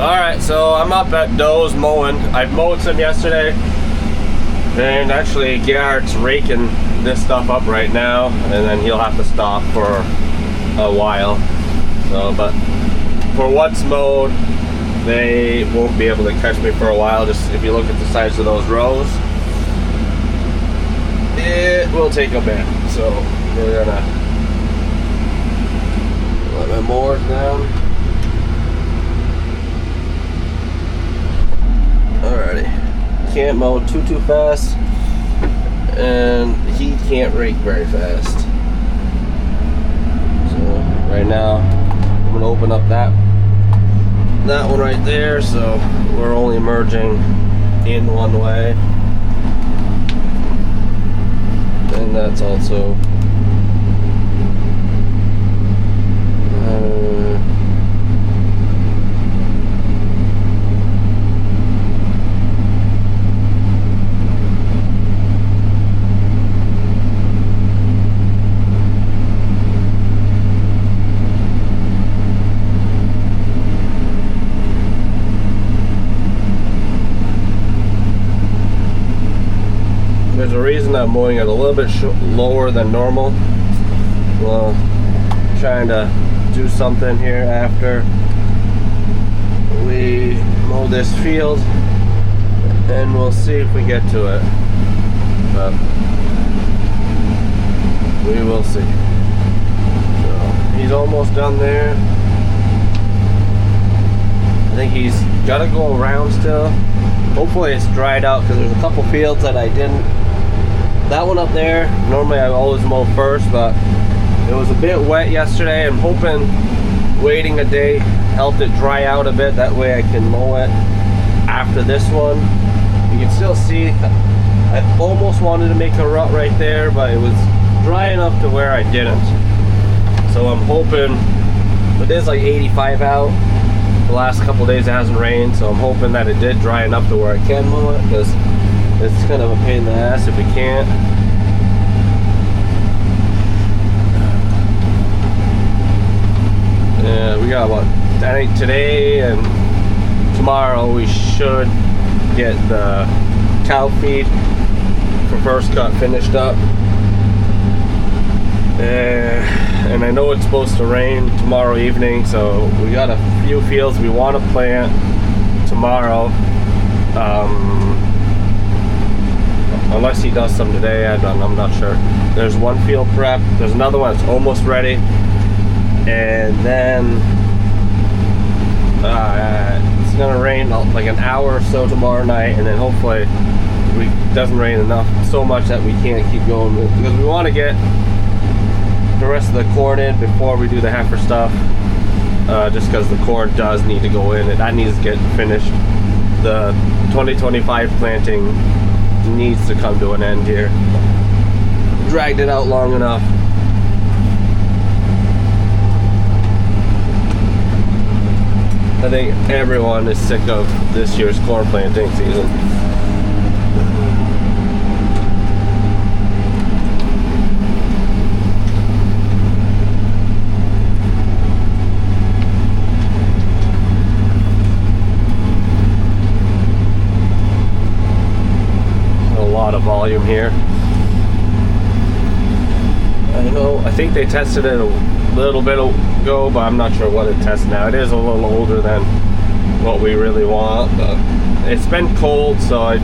Alright, so I'm up at Doe's mowing. I mowed some yesterday, and actually Garrett's raking this stuff up right now, and then he'll have to stop for a while. So, but for what's mowed, they won't be able to catch me for a while. Just if you look at the size of those rows, it will take a bit. So we're gonna let my mowers down. Alrighty, can't mow too fast, and he can't rake very fast. So right now, I'm gonna open up that one right there, so we're only merging in one way, and that's also there's a reason I'm mowing it a little bit lower than normal. Well, trying to do something here after we mow this field, and we'll see if we get to it. But we will see. So he's almost done there. I think he's got to go around still. Hopefully it's dried out, because there's a couple fields that I didn't. That one up there, normally I always mow first, but it was a bit wet yesterday. I'm hoping waiting a day helped it dry out a bit. That way I can mow it after this one. You can still see I almost wanted to make a rut right there, but it was dry enough to where I didn't. So I'm hoping, it is like 85 out. The last couple days it hasn't rained, so I'm hoping that it did dry enough to where I can mow it, because it's kind of a pain in the ass if we can't. Yeah, we got what? I think today and tomorrow we should get the cow feed for first cut finished up. And I know it's supposed to rain tomorrow evening, so we got a few fields we want to plant tomorrow. Unless he does some today, I'm not sure. There's one field prep, there's another one that's almost ready, and then it's gonna rain like an hour or so tomorrow night, and then hopefully it doesn't rain enough so much that we can't keep going, because we want to get the rest of the corn in before we do the heifer stuff, just because the corn does need to go in, and that needs to get finished. The 2025 planting needs to come to an end here. Dragged it out long enough. I think everyone is sick of this year's corn planting season. Of volume here. I think they tested it a little bit ago, but I'm not sure what it tests now. It is a little older than what we really want, but it's been cold, so I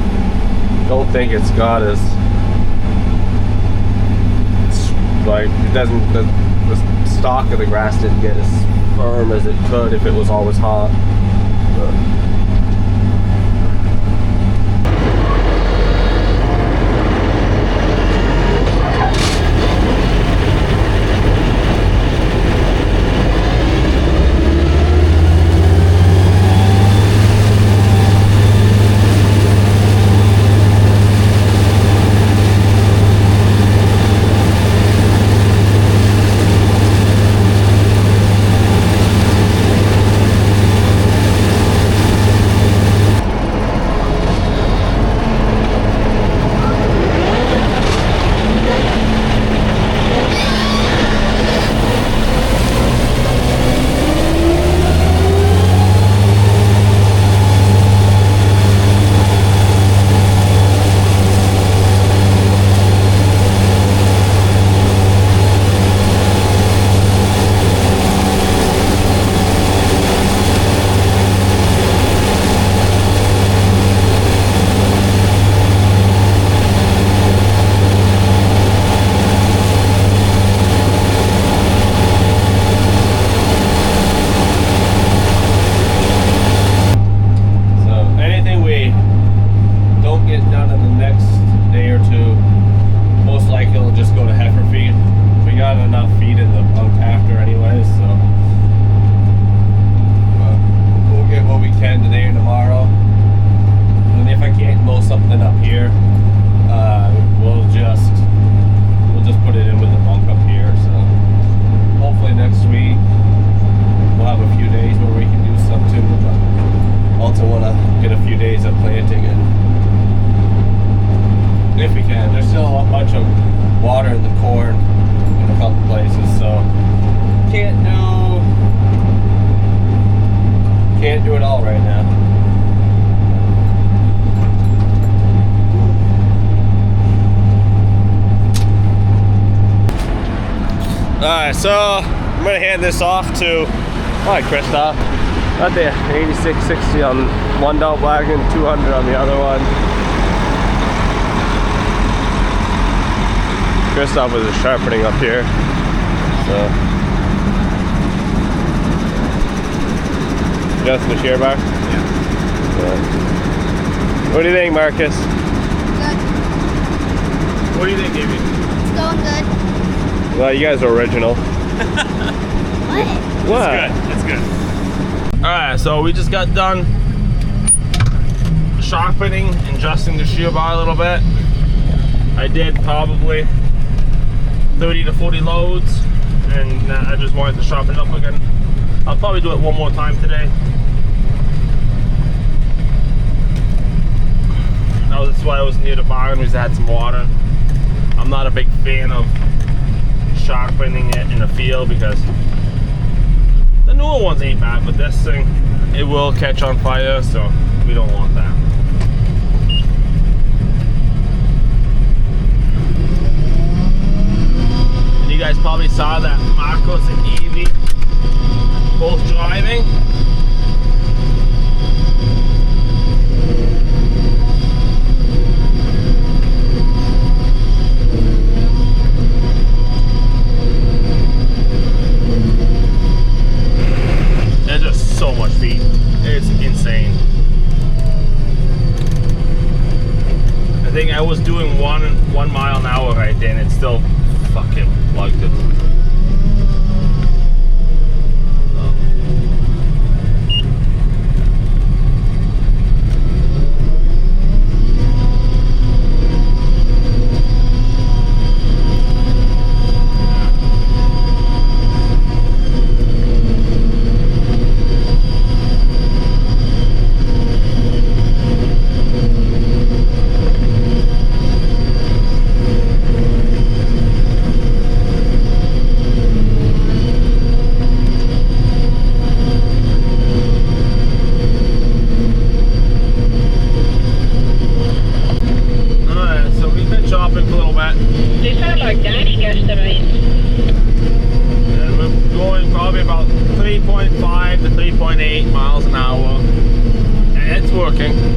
don't think it's got as like it doesn't the stalk of the grass didn't get as firm as it could if it was always hot. But can't do it all right now. Alright, so I'm gonna hand this off to Christoph. Got the 8660 on one dump wagon, 200 on the other one. Christoph was just sharpening up here. So just the shear bar? Yeah. What do you think, Marcus? Good. What do you think, Amy? It's going good. Well, you guys are original. What? It's good. Alright, so we just got done sharpening and adjusting the shear bar a little bit. I did probably 30 to 40 loads, and I just wanted to sharpen it up again. I'll probably do it one more time today. That's why I was near the barn, because I had some water. I'm not a big fan of sharpening it in the field because the newer ones ain't bad, but this thing, it will catch on fire, so we don't want that. And you guys probably saw that Markus and Eva both driving. So much feet. It's insane. I think I was doing 1 mile an hour right then, and it still fucking plugged it.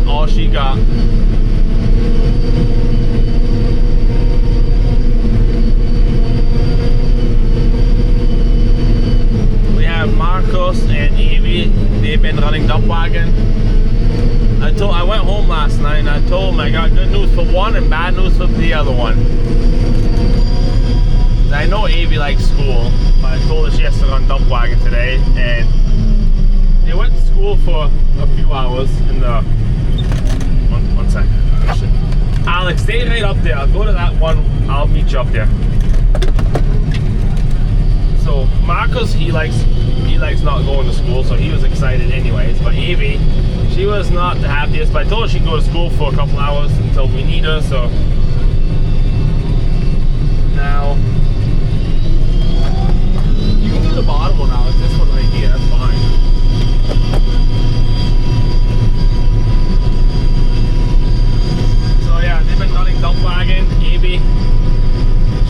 All she got. We have Markus and Eva. They've been running dump wagon. I went home last night and I told them I got good news for one and bad news for the other one. I know Eva likes school, but I told her she has to run dump wagon today, and they went to school for a few hours in the one second. Alex, stay right up there. I'll go to that one. I'll meet you up there. So Markus, he likes not going to school, so he was excited anyways. But Evie, she was not the happiest. But I told her she'd go to school for a couple hours until we need her. So now you can do the bottom one, Alex. This one right here, that's fine. They've been running dump wagon. Evie,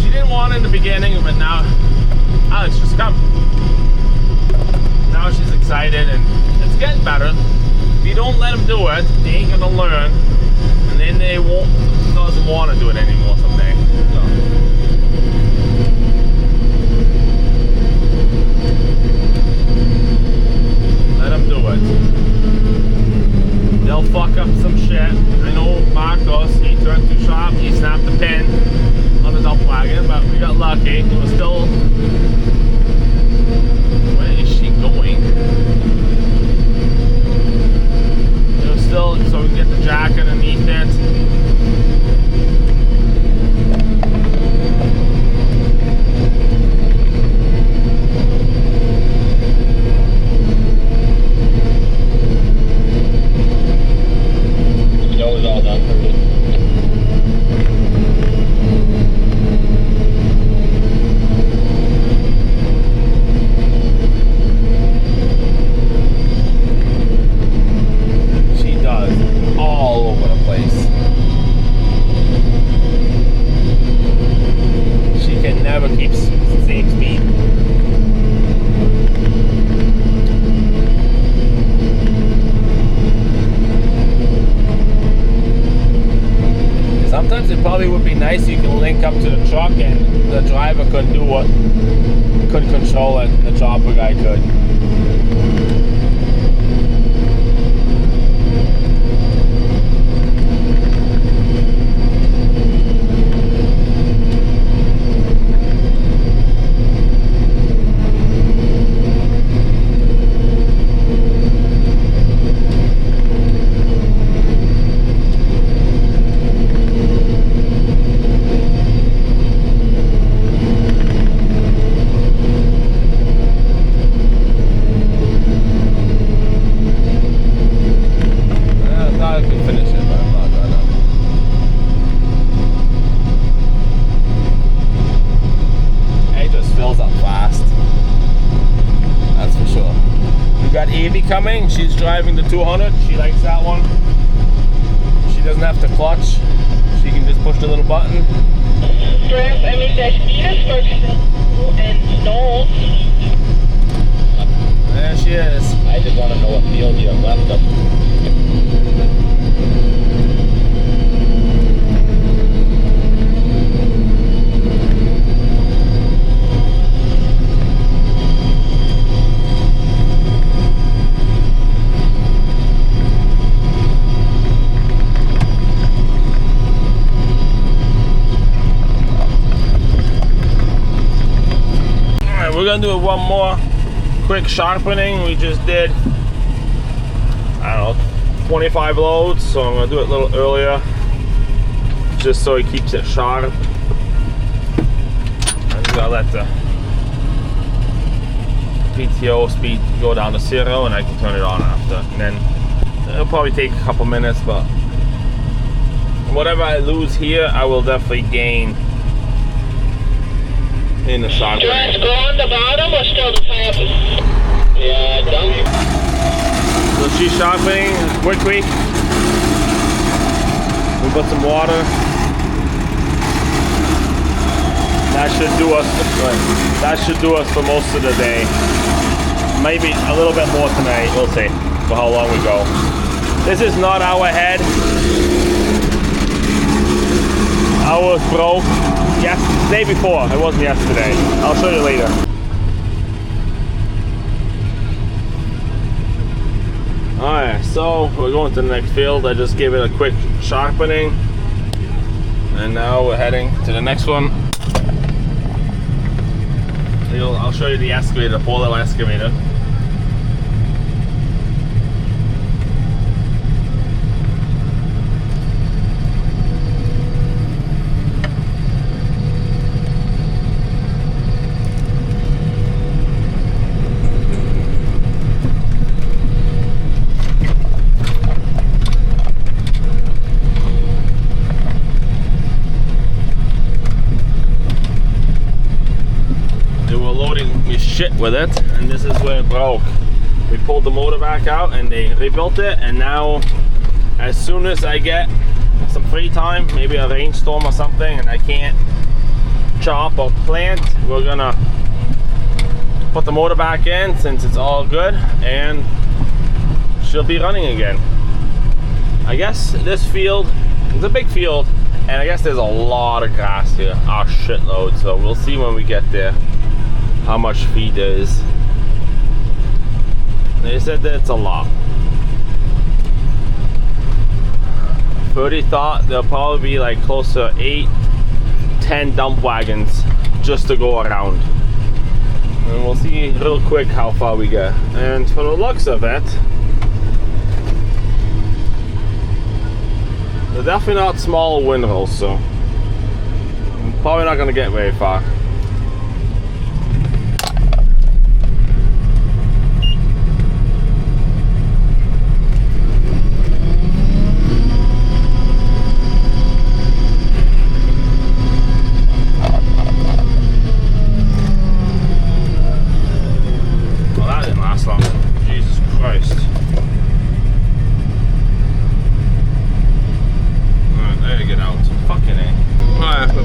she didn't want it in the beginning, but now, Alex, just come. Now she's excited, and it's getting better. If you don't let them do it, they ain't gonna learn, and then they doesn't want to do it anymore someday. So. Let them do it. They'll fuck up some shit. I know Markus, he turned too sharp, he snapped the pin on the dump wagon, but we got lucky. It was still... Where is she going? It was still, so we can get the jack underneath it. link up to the truck, and the driver couldn't control it. The chopper guy could. Coming, she's driving the 200. She likes that one. She doesn't have to clutch. She can just push the little button. There she is. I just want to know what field you have left of. We're gonna do one more quick sharpening. We just did, I don't know, 25 loads, so I'm gonna do it a little earlier, just so it keeps it sharp. I'm just gonna let the PTO speed go down to 0, and I can turn it on after. And then it'll probably take a couple minutes, but whatever I lose here, I will definitely gain in the sharpening. Do I go on the bottom or still the top? Yeah, dummy. So she's sharpening quickly. We put some water. That should do us. That should do us for most of the day. Maybe a little bit more tonight. We'll see for how long we go. This is not our head. Ours broke. Yes, the day before. It wasn't yesterday. I'll show you later. Alright, so we're going to the next field. I just gave it a quick sharpening. And now we're heading to the next one. I'll show you the excavator, the 4-little excavator. Shit with it, and this is where it broke. We pulled the motor back out and they rebuilt it, and now as soon as I get some free time, maybe a rainstorm or something, and I can't chop or plant, we're gonna put the motor back in since it's all good, and she'll be running again. I guess this field is a big field, and I guess there's a lot of grass here, a shitload, so we'll see when we get there how much feed there is. They said that it's a lot. 30 thought there'll probably be like close to 8-10 dump wagons just to go around. And we'll see real quick how far we get. And for the looks of it, they're definitely not small windrolls, so I'm probably not gonna get very far.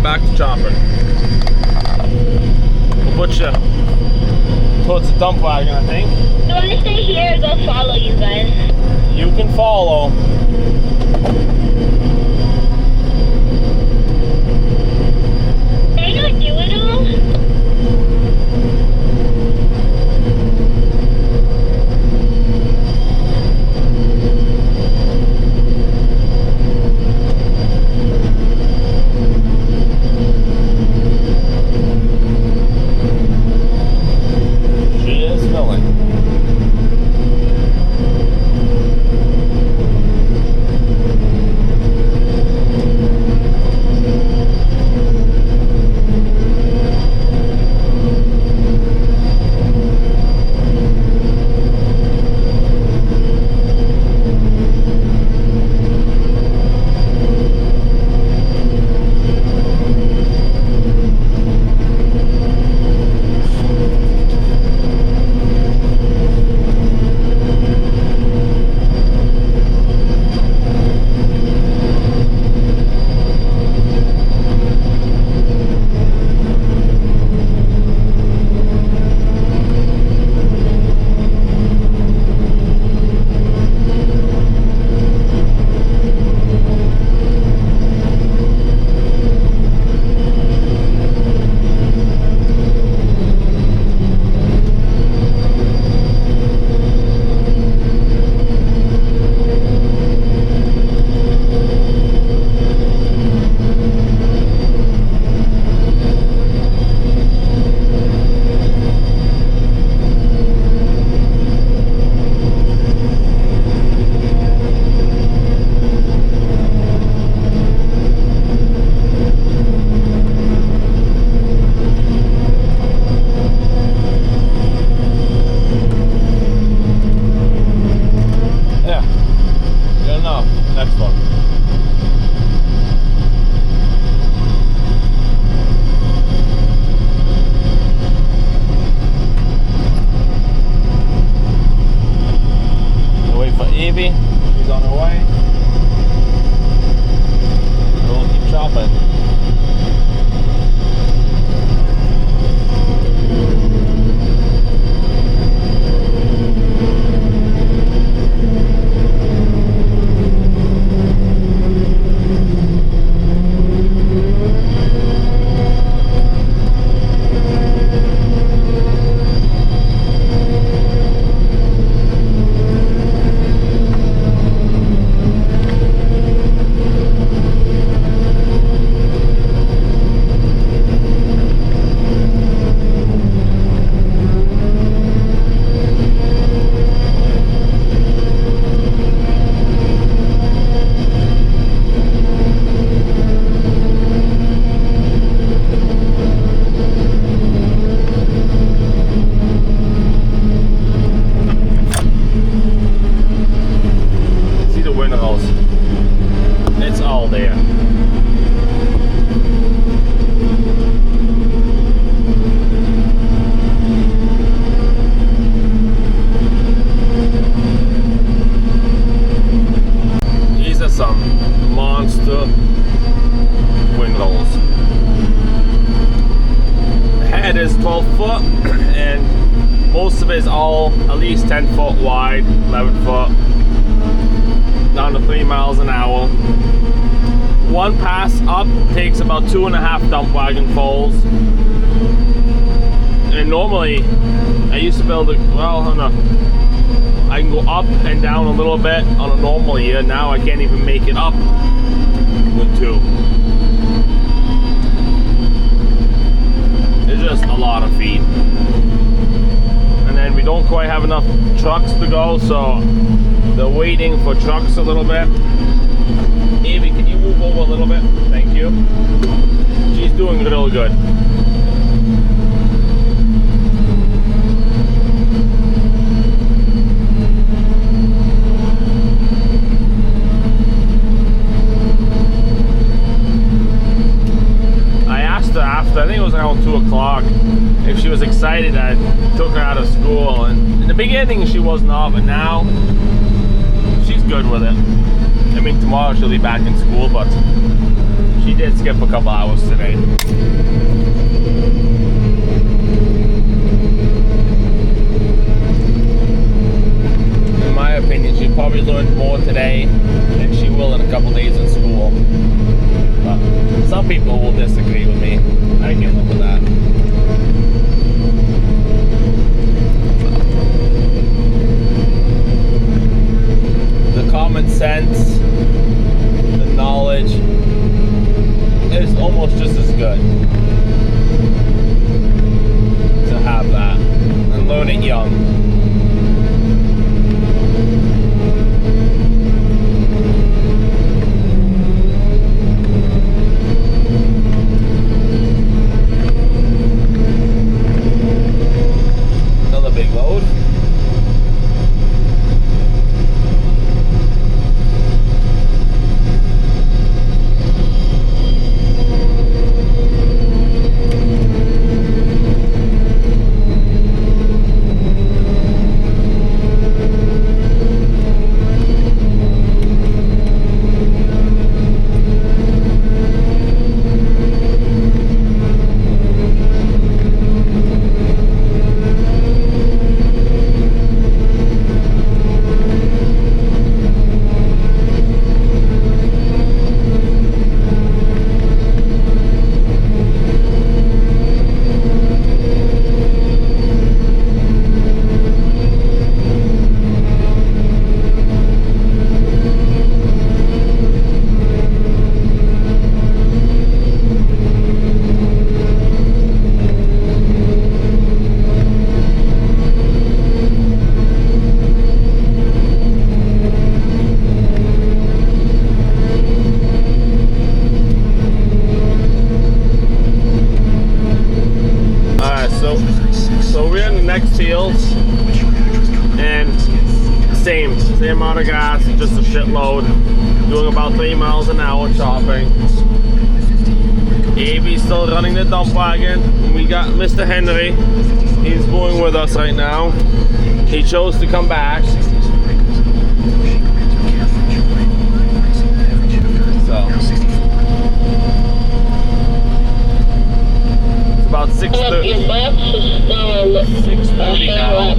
Back to chopping. We'll put you towards the dump wagon, I think. Do I stay here or go follow you guys? You can follow. 10 foot wide, 11 foot, down to 3 miles an hour. One pass up takes about 2.5 dump wagon fulls. And normally, I used to be able to, I can go up and down a little bit on a normal year. Now I can't even make it up with 2. It's just a lot of feet. And then we don't quite have enough trucks to go, so they're waiting for trucks a little bit. Evie, can you move over a little bit? Thank you. She's doing real good. I asked her after, I think it was around 2 o'clock, if she was excited I took her out of school. And in the beginning she was not, but now she's good with it. I mean, tomorrow she'll be back in school, but she did skip a couple hours today. In my opinion, she probably learned more today than she will in a couple days in school. But some people will disagree with me. I can live with that. The common sense, the knowledge is almost just as good to have that and learn it young. Another big load. So we're in the next field, and same amount of gas, just a shitload, doing about 3 miles an hour chopping. Evie's still running the dump wagon. We got Mr. Henry, he's going with us right now. He chose to come back. So it's about 6:30 now.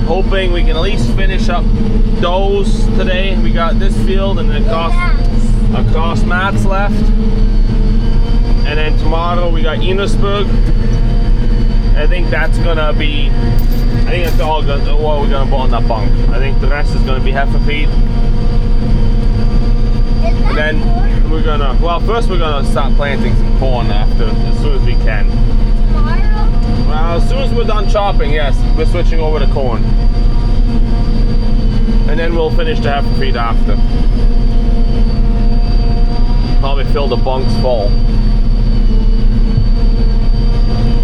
Hoping we can at least finish up those today. We got this field and then across mats left. And then tomorrow we got Enosburg. I think that's gonna be, I think that's all what we're gonna put on that bunk. I think the rest is gonna be heifer feed. And then we're gonna, well, first we're gonna start planting some corn after, as soon as we can. Tomorrow? Well, as soon as we're done chopping, yes, we're switching over to corn. And then we'll finish the heifer feed after. Probably fill the bunks full.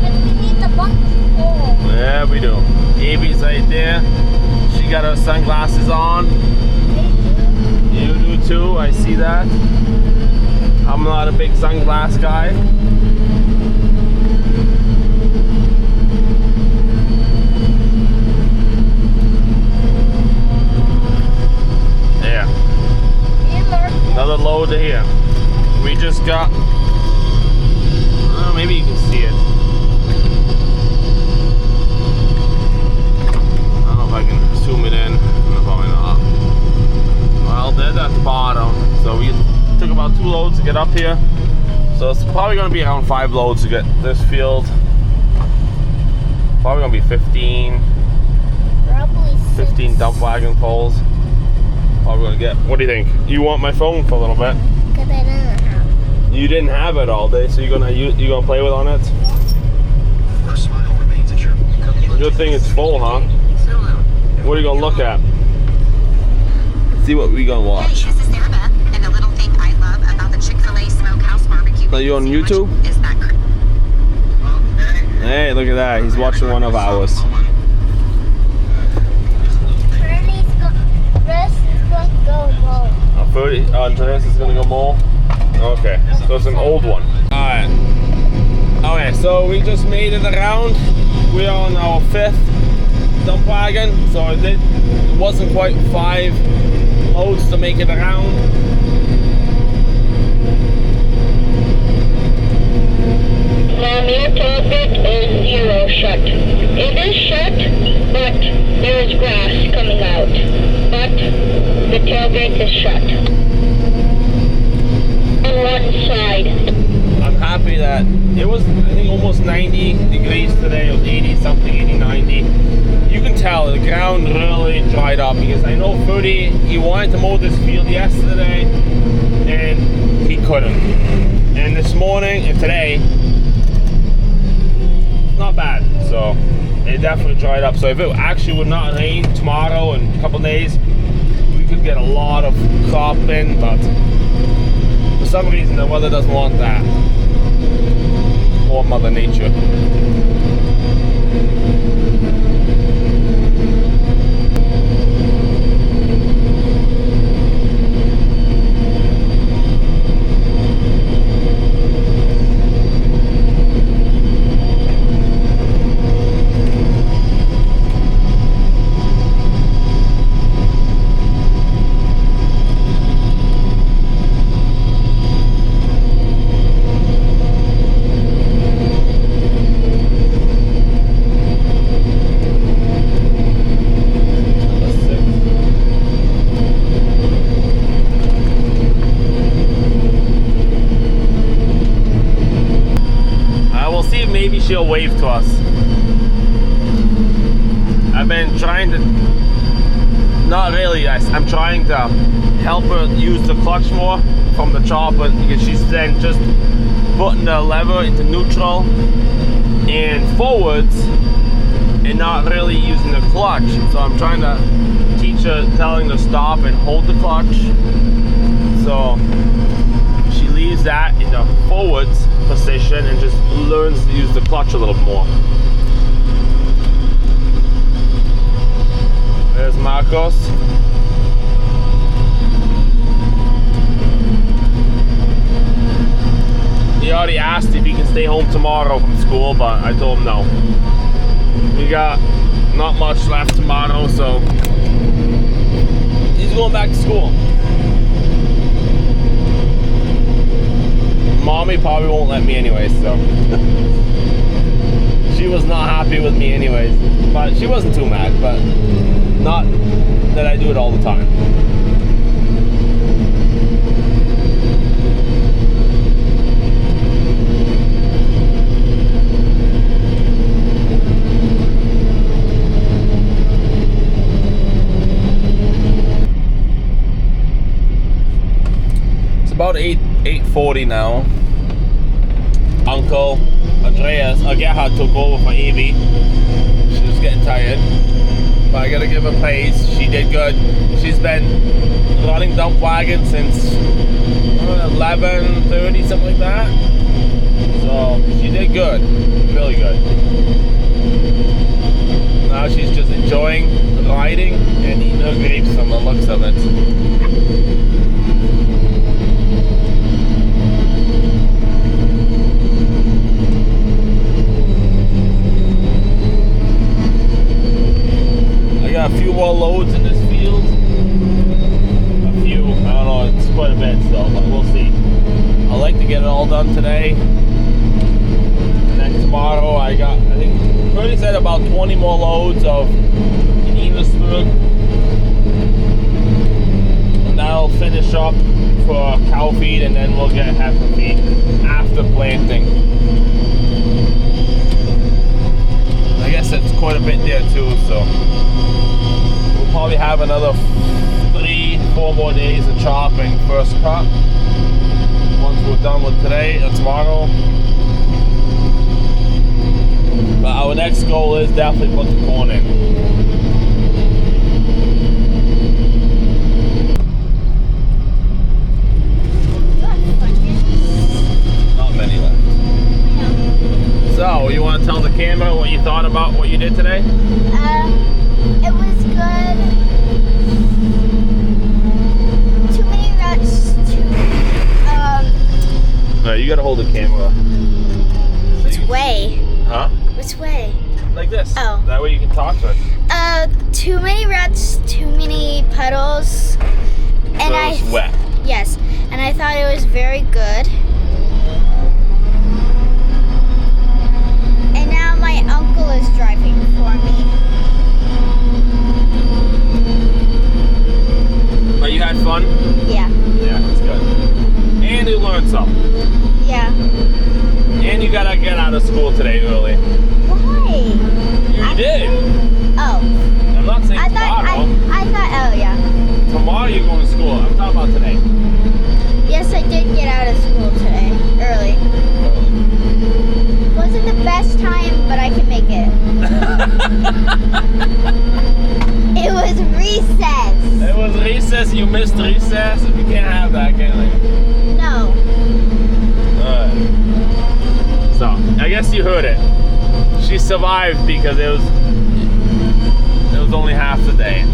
But we need the bunk full. Yeah, we do. Evie's right there. She got her sunglasses on. You do too, I see that. I'm not a big sunglass guy. Yeah. Another load here. We just got, maybe you can see it. So it's probably going to be around 5 loads to get this field. Probably going to be 15 Probably 15 dump wagon poles. Probably going to get. What do you think? You want my phone for a little bit? Because I don't have. You didn't have it all day, so you're gonna play with on it. Her smile remains at your. Good thing it's full, huh? What are you gonna look at? See what we gonna watch. Hey, this is Sarah Beth, and the little thing I love about the Chick-fil-A Smokehouse Barbecue Are you on sandwich YouTube? is that Hey, look at that. He's watching one of ours. Rest is going to go home. Andreas is gonna go more. Okay, so it's an old one. Alright. Okay, so we just made it around. We are on our 5th dump wagon, so it wasn't quite 5 loads to make it around. Mom, your tailgate is 0 shut. It is shut, but there is grass coming out. But the tailgate is shut. On one side. I'm happy that it was, I think, almost 90 degrees today. It was 80 something, 80, 90. You can tell the ground really dried up because I know Fruity, he wanted to mow this field yesterday and he couldn't. And this morning and today, not bad. So it definitely dried up. So if it actually would not rain tomorrow and a couple days, we could get a lot of crop in, but for some reason the weather doesn't want that. Or Mother Nature. Maybe she'll wave to us. I've been trying to, not really, I'm trying to help her use the clutch more from the chopper because she's then just putting the lever into neutral and forwards and not really using the clutch. So I'm trying to teach her, telling her to stop and hold the clutch. So she leaves that in the forwards position and just learns to use the clutch a little more. There's Markus. He already asked if he can stay home tomorrow from school, but I told him no. We got not much left tomorrow, so he's going back to school. Mommy probably won't let me anyways, so she was not happy with me anyways, but she wasn't too mad, but not that I do it all the time. It's about 8:40 now. Uncle Andreas, Gerhard took over for Evie. She was getting tired, but I gotta give her praise. She did good. She's been running dump wagon since 11:30, something like that. So she did good, really good. Now she's just enjoying riding and eating her grapes from the looks of it. A few more loads in this field. A few, I don't know, it's quite a bit still, but we'll see. I'd like to get it all done today. And then tomorrow I think, Bernie said about 20 more loads in Enosburg. And that'll finish up for cow feed, and then we'll get heifer feed after planting. I guess it's quite a bit there too, so we'll probably have another 3-4 more days of chopping first crop. Once we're done with today or tomorrow. But our next goal is definitely put the corn in. Not many left. So, you want to tell the camera what you thought about what you did today? It was good. Too many ruts. No, you gotta hold the camera. Which way? Huh? Which way? Like this. Oh. That way you can talk to it. Too many ruts, too many puddles, and So it was wet. Yes, and I thought it was very good. And now my uncle is driving for me. But you had fun? Yeah. Yeah, that's good. And you learned something. Yeah. And you gotta get out of school today early. Why? You did. Oh. I'm not saying I thought. Oh yeah. Tomorrow you're going to school. I'm talking about today. Yes, I did get out of school today early. Wasn't the best time, but I can make it. It was recess. It was recess. You missed recess. You can't have that, can you? No. So I guess you heard it. She survived because it was only half the day.